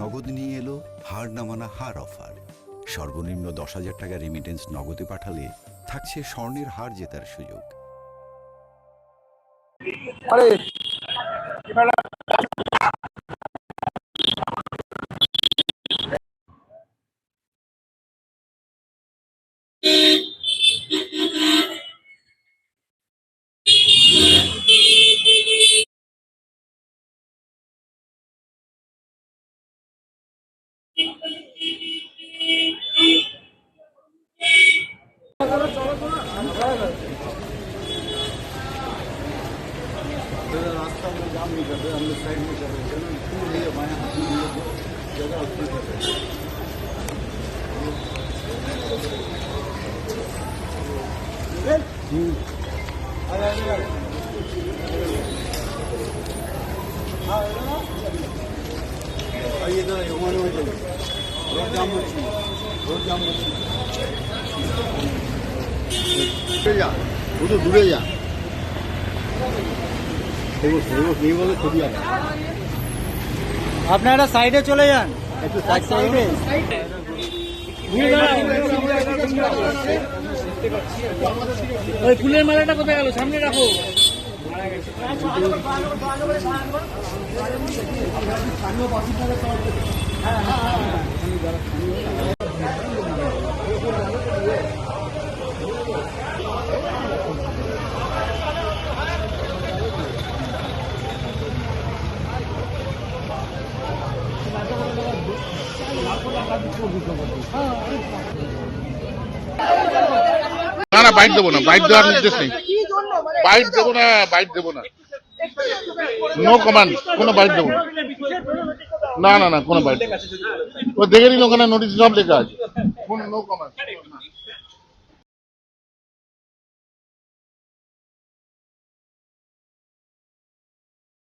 নগদ নিয়ে এলো হার না মানা হার অফার। সর্বনিম্ন 10,000 টাকা রেমিটেন্স নগদে পাঠালে থাকছে স্বর্ণের হার জেতার সুযোগ। रास्ता में जाम नहीं कर रहे, हम लोग साइड में कर रहे हैं, पूरी हमारे हाथ में जगह उसमें कर रहे हैं। रोड जाम दूरे जा नहीं बोले खुद जाए। আপনারা সাইডে চলে যান, একটু সাইডে ওই ফুলের মালাটা কোথায় গেল? সামনে রাখো। না না বাইট দেবো না, বাইট দেওয়ার নির্দেশ নেই। বাইট দেবো না, বাইট দেবো না, নো কমান্ড, কোনো বাইট দেবো না। না না না কোনো বাইট, ও দেখে নিন ওখানে নোটিশ সব লেখা আছে, নো কমান্ড।